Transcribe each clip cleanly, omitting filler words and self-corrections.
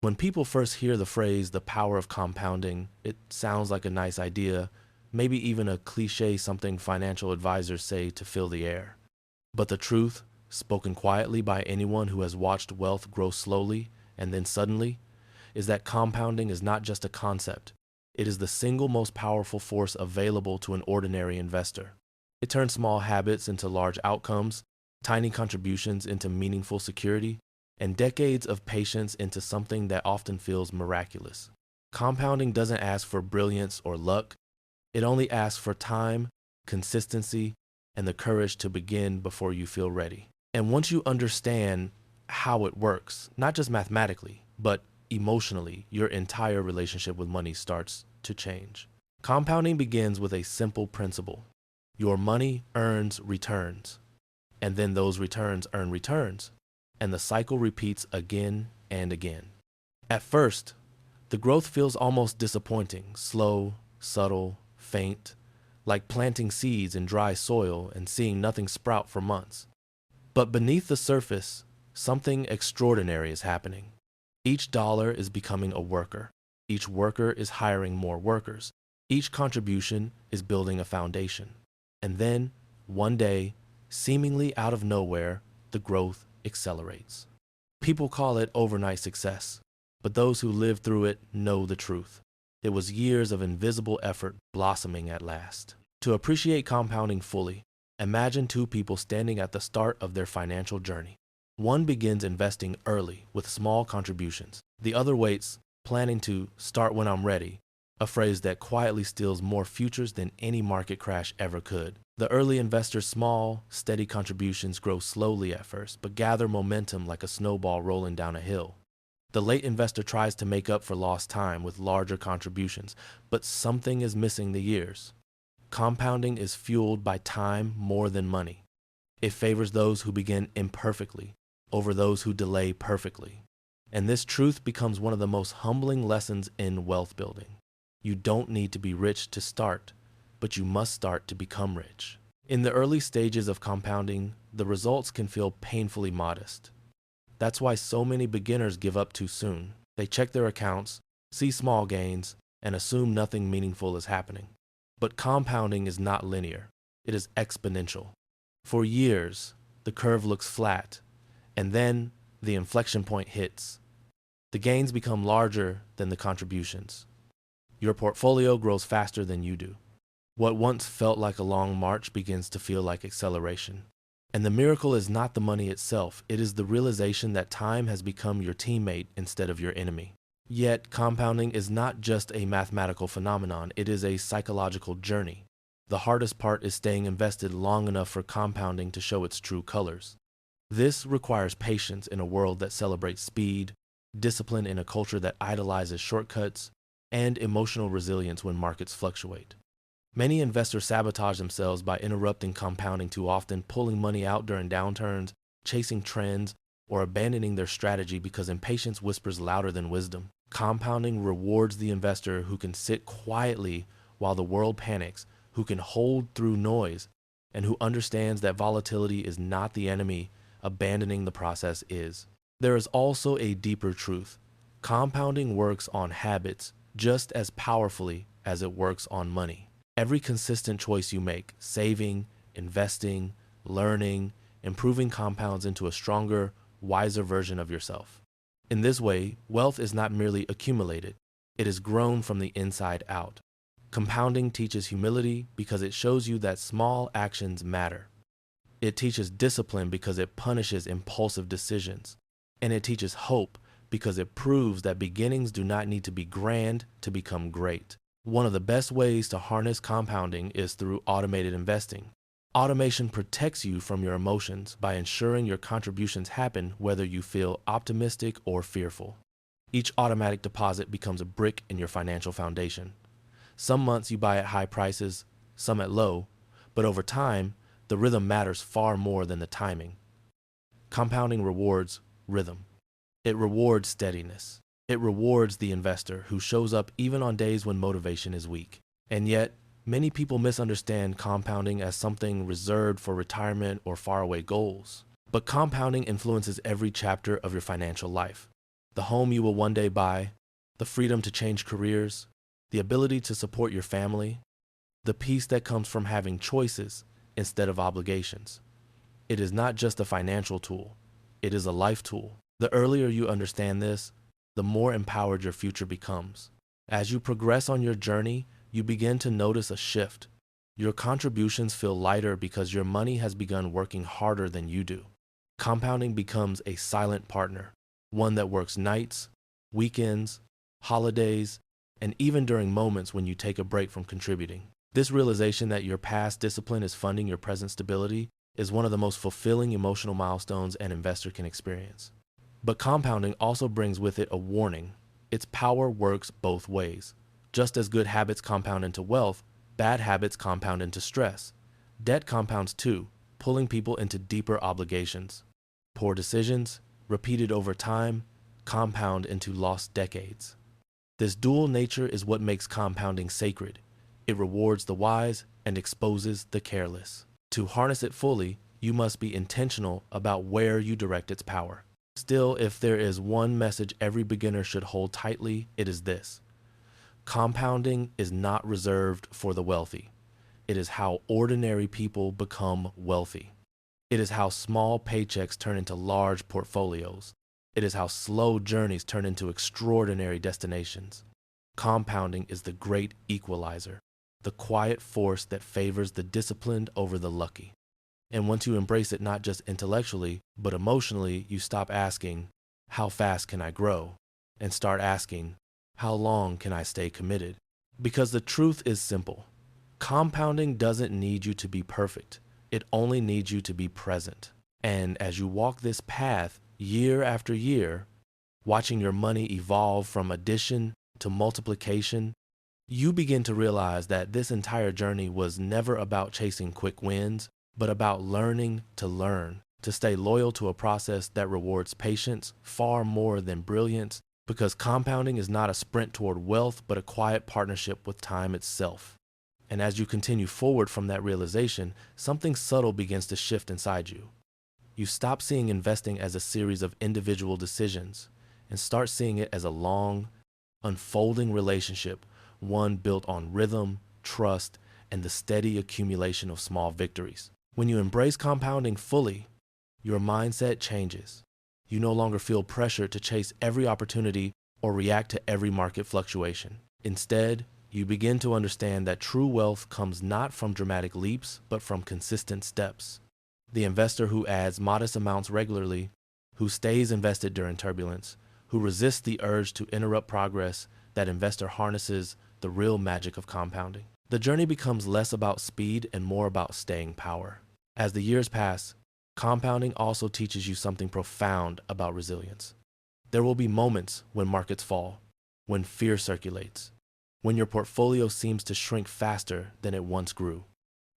When people first hear the phrase, the power of compounding, it sounds like a nice idea, maybe even a cliche, something financial advisors say to fill the air. But the truth, spoken quietly by anyone who has watched wealth grow slowly and then suddenly, is that compounding is not just a concept. It is the single most powerful force available to an ordinary investor. It turns small habits into large outcomes, tiny contributions into meaningful security, and decades of patience into something that often feels miraculous. Compounding doesn't ask for brilliance or luck. It only asks for time, consistency, and the courage to begin before you feel ready. And once you understand how it works, not just mathematically, but emotionally, your entire relationship with money starts to change. Compounding begins with a simple principle. Your money earns returns, and then those returns earn returns, and the cycle repeats again and again. At first, the growth feels almost disappointing, slow, subtle, faint, like planting seeds in dry soil and seeing nothing sprout for months. But beneath the surface, something extraordinary is happening. Each dollar is becoming a worker. Each worker is hiring more workers. Each contribution is building a foundation. And then, one day, seemingly out of nowhere, the growth accelerates. People call it overnight success, but those who live through it know the truth. It was years of invisible effort blossoming at last. To appreciate compounding fully, imagine two people standing at the start of their financial journey. One begins investing early with small contributions. The other waits, planning to start when I'm ready, a phrase that quietly steals more futures than any market crash ever could. The early investor's small, steady contributions grow slowly at first, but gather momentum like a snowball rolling down a hill. The late investor tries to make up for lost time with larger contributions, but something is missing the years. Compounding is fueled by time more than money. It favors those who begin imperfectly over those who delay perfectly. And this truth becomes one of the most humbling lessons in wealth building. You don't need to be rich to start, but you must start to become rich. In the early stages of compounding, the results can feel painfully modest. That's why so many beginners give up too soon. They check their accounts, see small gains, and assume nothing meaningful is happening. But compounding is not linear. It is exponential. For years, the curve looks flat, and then the inflection point hits. The gains become larger than the contributions. Your portfolio grows faster than you do. What once felt like a long march begins to feel like acceleration. And the miracle is not the money itself, it is the realization that time has become your teammate instead of your enemy. Yet, compounding is not just a mathematical phenomenon, it is a psychological journey. The hardest part is staying invested long enough for compounding to show its true colors. This requires patience in a world that celebrates speed, discipline in a culture that idolizes shortcuts, and emotional resilience when markets fluctuate. Many investors sabotage themselves by interrupting compounding too often, pulling money out during downturns, chasing trends, or abandoning their strategy because impatience whispers louder than wisdom. Compounding rewards the investor who can sit quietly while the world panics, who can hold through noise, and who understands that volatility is not the enemy, abandoning the process is. There is also a deeper truth. Compounding works on habits just as powerfully as it works on money. Every consistent choice you make, saving, investing, learning, improving, compounds into a stronger, wiser version of yourself. In this way, wealth is not merely accumulated, it is grown from the inside out. Compounding teaches humility because it shows you that small actions matter. It teaches discipline because it punishes impulsive decisions. And it teaches hope because it proves that beginnings do not need to be grand to become great. One of the best ways to harness compounding is through automated investing. Automation protects you from your emotions by ensuring your contributions happen whether you feel optimistic or fearful. Each automatic deposit becomes a brick in your financial foundation. Some months you buy at high prices, some at low, but over time, the rhythm matters far more than the timing. Compounding rewards rhythm. It rewards steadiness. It rewards the investor who shows up even on days when motivation is weak. And yet, many people misunderstand compounding as something reserved for retirement or faraway goals. But compounding influences every chapter of your financial life. the home you will one day buy, the freedom to change careers, the ability to support your family, the peace that comes from having choices instead of obligations. It is not just a financial tool, it is a life tool. The earlier you understand this, the more empowered your future becomes. As you progress on your journey, you begin to notice a shift. Your contributions feel lighter because your money has begun working harder than you do. Compounding becomes a silent partner, one that works nights, weekends, holidays, and even during moments when you take a break from contributing. This realization that your past discipline is funding your present stability is one of the most fulfilling emotional milestones an investor can experience. But compounding also brings with it a warning. Its power works both ways. Just as good habits compound into wealth, bad habits compound into stress. Debt compounds too, pulling people into deeper obligations. Poor decisions, repeated over time, compound into lost decades. This dual nature is what makes compounding sacred. It rewards the wise and exposes the careless. To harness it fully, you must be intentional about where you direct its power. Still, if there is one message every beginner should hold tightly, it is this. Compounding is not reserved for the wealthy. It is how ordinary people become wealthy. It is how small paychecks turn into large portfolios. It is how slow journeys turn into extraordinary destinations. Compounding is the great equalizer, the quiet force that favors the disciplined over the lucky. And once you embrace it not just intellectually, but emotionally, you stop asking, how fast can I grow? And start asking, how long can I stay committed? Because the truth is simple. Compounding doesn't need you to be perfect. It only needs you to be present. And as you walk this path year after year, watching your money evolve from addition to multiplication, you begin to realize that this entire journey was never about chasing quick wins, but about learning to learn, to stay loyal to a process that rewards patience far more than brilliance, because compounding is not a sprint toward wealth, but a quiet partnership with time itself. And as you continue forward from that realization, something subtle begins to shift inside you. You stop seeing investing as a series of individual decisions and start seeing it as a long, unfolding relationship, one built on rhythm, trust, and the steady accumulation of small victories. When you embrace compounding fully, your mindset changes. You no longer feel pressure to chase every opportunity or react to every market fluctuation. Instead, you begin to understand that true wealth comes not from dramatic leaps, but from consistent steps. The investor who adds modest amounts regularly, who stays invested during turbulence, who resists the urge to interrupt progress, that investor harnesses the real magic of compounding. The journey becomes less about speed and more about staying power. As the years pass, compounding also teaches you something profound about resilience. There will be moments when markets fall, when fear circulates, when your portfolio seems to shrink faster than it once grew.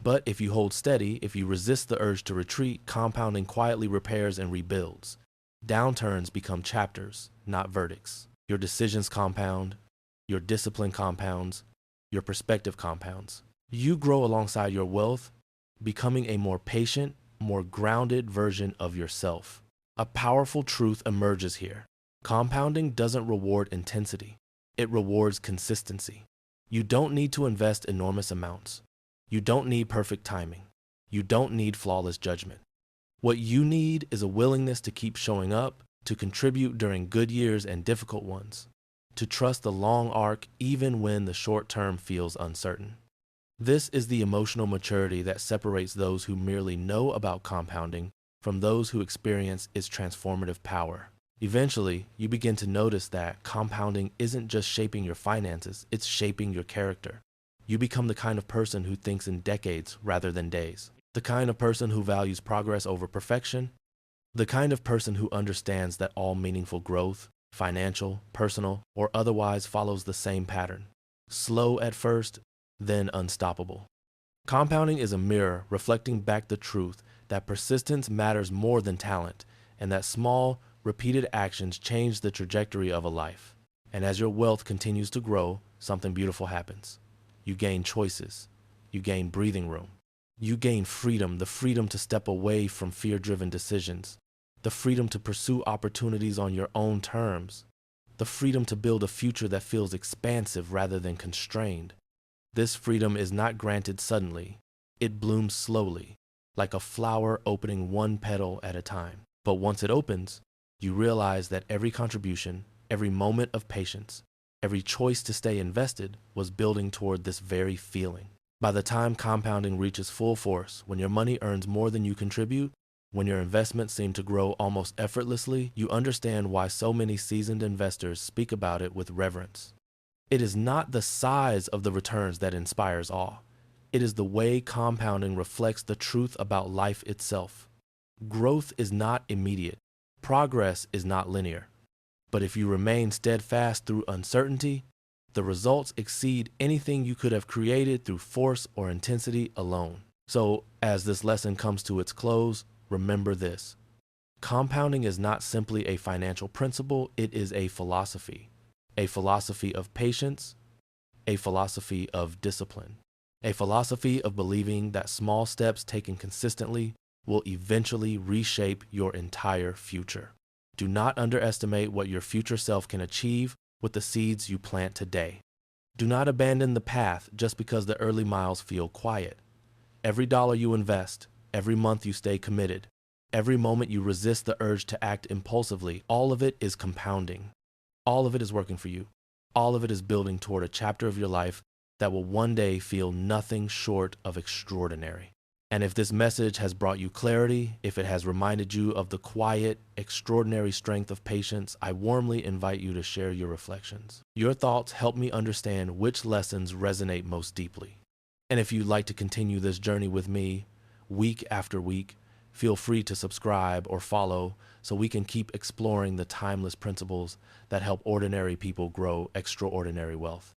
But if you hold steady, if you resist the urge to retreat, compounding quietly repairs and rebuilds. Downturns become chapters, not verdicts. Your decisions compound, your discipline compounds, your perspective compounds. You grow alongside your wealth, becoming a more patient, more grounded version of yourself. A powerful truth emerges here. Compounding doesn't reward intensity. It rewards consistency. You don't need to invest enormous amounts. You don't need perfect timing. You don't need flawless judgment. What you need is a willingness to keep showing up, to contribute during good years and difficult ones, to trust the long arc even when the short term feels uncertain. This is the emotional maturity that separates those who merely know about compounding from those who experience its transformative power. Eventually, you begin to notice that compounding isn't just shaping your finances, it's shaping your character. You become the kind of person who thinks in decades rather than days, the kind of person who values progress over perfection, the kind of person who understands that all meaningful growth, financial, personal, or otherwise, follows the same pattern. Slow at first, then unstoppable. Compounding is a mirror reflecting back the truth that persistence matters more than talent, and that small, repeated actions change the trajectory of a life. And as your wealth continues to grow, something beautiful happens. You gain choices. You gain breathing room. You gain freedom, the freedom to step away from fear-driven decisions, the freedom to pursue opportunities on your own terms, the freedom to build a future that feels expansive rather than constrained. This freedom is not granted suddenly. It blooms slowly, like a flower opening one petal at a time. But once it opens, you realize that every contribution, every moment of patience, every choice to stay invested was building toward this very feeling. By the time compounding reaches full force, when your money earns more than you contribute, when your investments seem to grow almost effortlessly, you understand why so many seasoned investors speak about it with reverence. It is not the size of the returns that inspires awe. It is the way compounding reflects the truth about life itself. Growth is not immediate. Progress is not linear. But if you remain steadfast through uncertainty, the results exceed anything you could have created through force or intensity alone. So, as this lesson comes to its close, remember this. Compounding is not simply a financial principle, it is a philosophy of patience, a philosophy of discipline, a philosophy of believing that small steps taken consistently will eventually reshape your entire future. Do not underestimate what your future self can achieve with the seeds you plant today. Do not abandon the path just because the early miles feel quiet. Every dollar you invest, every month you stay committed, every moment you resist the urge to act impulsively, all of it is compounding. All of it is working for you. All of it is building toward a chapter of your life that will one day feel nothing short of extraordinary. And if this message has brought you clarity, if it has reminded you of the quiet, extraordinary strength of patience, I warmly invite you to share your reflections. Your thoughts help me understand which lessons resonate most deeply. And if you'd like to continue this journey with me, week after week, feel free to subscribe or follow so we can keep exploring the timeless principles that help ordinary people grow extraordinary wealth.